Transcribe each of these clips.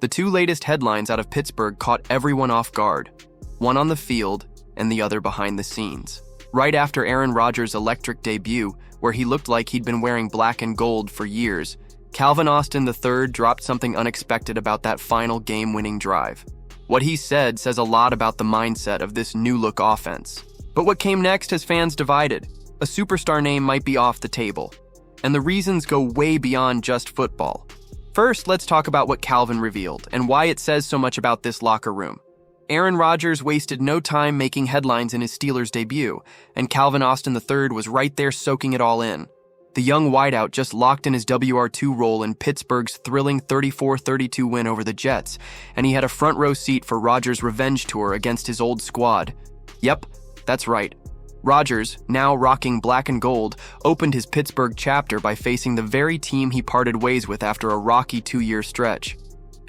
The two latest headlines out of Pittsburgh caught everyone off guard, one on the field and the other behind the scenes. Right after Aaron Rodgers' electric debut, where he looked like he'd been wearing black and gold for years, Calvin Austin III dropped something unexpected about that final game-winning drive. What he said says a lot about the mindset of this new-look offense. But what came next has fans divided. A superstar name might be off the table, and the reasons go way beyond just football. First, let's talk about what Calvin revealed and why it says so much about this locker room. Aaron Rodgers wasted no time making headlines in his Steelers debut, and Calvin Austin III was right there soaking it all in. The young wideout just locked in his WR2 role in Pittsburgh's thrilling 34-32 win over the Jets, and he had a front-row seat for Rodgers' revenge tour against his old squad. Yep, that's right. Rodgers, now rocking black and gold, opened his Pittsburgh chapter by facing the very team he parted ways with after a rocky 2-year stretch.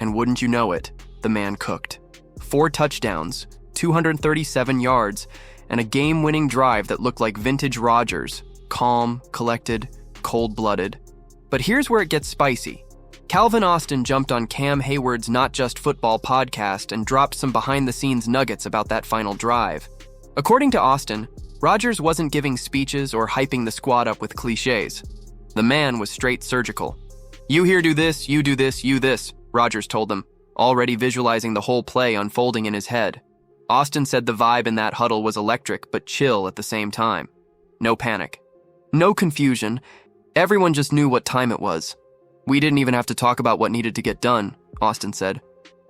And wouldn't you know it, the man cooked. 4 touchdowns, 237 yards, and a game-winning drive that looked like vintage Rodgers, calm, collected, cold-blooded. But here's where it gets spicy. Calvin Austin jumped on Cam Hayward's Not Just Football podcast and dropped some behind-the-scenes nuggets about that final drive. According to Austin, Rodgers wasn't giving speeches or hyping the squad up with cliches. The man was straight surgical. "You here do this, you do this, you this," Rodgers told them, already visualizing the whole play unfolding in his head. Austin said the vibe in that huddle was electric but chill at the same time. No panic. No confusion. Everyone just knew what time it was. "We didn't even have to talk about what needed to get done," Austin said.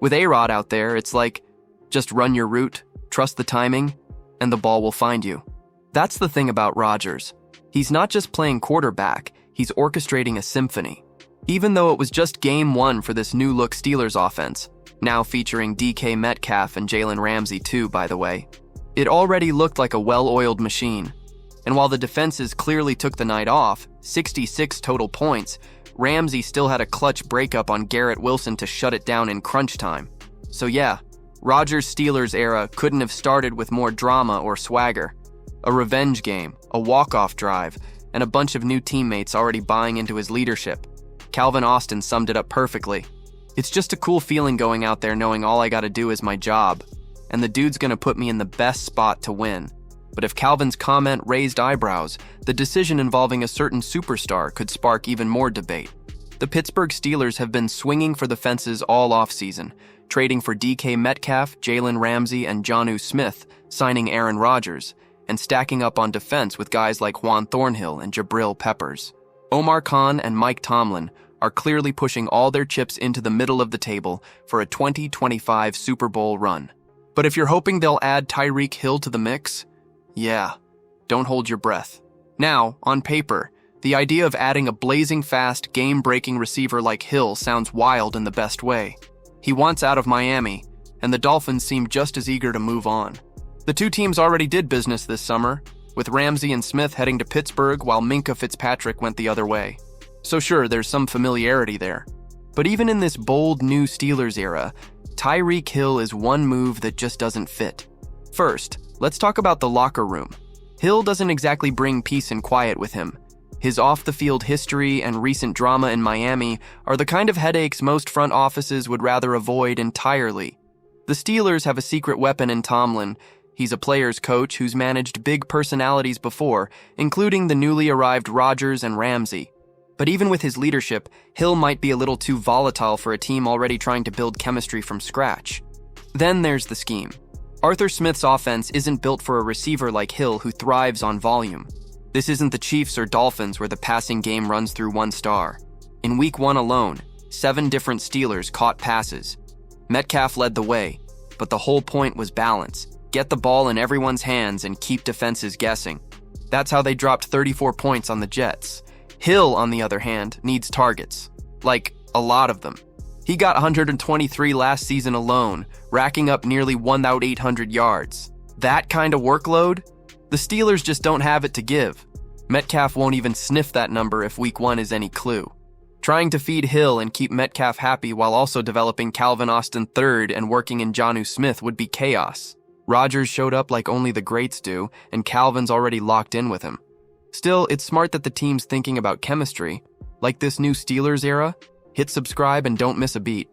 "With A-Rod out there, it's like, just run your route, trust the timing, and the ball will find you." That's the thing about Rodgers. He's not just playing quarterback, he's orchestrating a symphony. Even though it was just game 1 for this new-look Steelers offense, now featuring DK Metcalf and Jalen Ramsey too, by the way, it already looked like a well-oiled machine. And while the defenses clearly took the night off, 66 total points, Ramsey still had a clutch breakup on Garrett Wilson to shut it down in crunch time. So yeah, Rodgers' Steelers era couldn't have started with more drama or swagger. A revenge game, a walk-off drive, and a bunch of new teammates already buying into his leadership. Calvin Austin summed it up perfectly. "It's just a cool feeling going out there knowing all I gotta do is my job, and the dude's gonna put me in the best spot to win." But if Calvin's comment raised eyebrows, the decision involving a certain superstar could spark even more debate. The Pittsburgh Steelers have been swinging for the fences all offseason, trading for DK Metcalf, Jalen Ramsey, and Jonnu Smith, signing Aaron Rodgers, and stacking up on defense with guys like Juan Thornhill and Jabril Peppers. Omar Khan and Mike Tomlin are clearly pushing all their chips into the middle of the table for a 2025 Super Bowl run. But if you're hoping they'll add Tyreek Hill to the mix, yeah, don't hold your breath. Now, on paper, the idea of adding a blazing fast, game-breaking receiver like Hill sounds wild in the best way. He wants out of Miami, and the Dolphins seem just as eager to move on. The two teams already did business this summer, with Ramsey and Smith heading to Pittsburgh while Minkah Fitzpatrick went the other way. So sure, there's some familiarity there. But even in this bold new Steelers era, Tyreek Hill is one move that just doesn't fit. First, let's talk about the locker room. Hill doesn't exactly bring peace and quiet with him. His off-the-field history and recent drama in Miami are the kind of headaches most front offices would rather avoid entirely. The Steelers have a secret weapon in Tomlin. He's a player's coach who's managed big personalities before, including the newly arrived Rodgers and Ramsey. But even with his leadership, Hill might be a little too volatile for a team already trying to build chemistry from scratch. Then there's the scheme. Arthur Smith's offense isn't built for a receiver like Hill who thrives on volume. This isn't the Chiefs or Dolphins where the passing game runs through one star. In Week 1 alone, 7 different Steelers caught passes. Metcalf led the way, but the whole point was balance. Get the ball in everyone's hands and keep defenses guessing. That's how they dropped 34 points on the Jets. Hill, on the other hand, needs targets. Like, a lot of them. He got 123 last season alone, racking up nearly 1,800 yards. That kind of workload? The Steelers just don't have it to give. Metcalf won't even sniff that number if Week 1 is any clue. Trying to feed Hill and keep Metcalf happy while also developing Calvin Austin III and working in Jonnu Smith would be chaos. Rodgers showed up like only the greats do, and Calvin's already locked in with him. Still, it's smart that the team's thinking about chemistry. Like this new Steelers era, hit subscribe and don't miss a beat.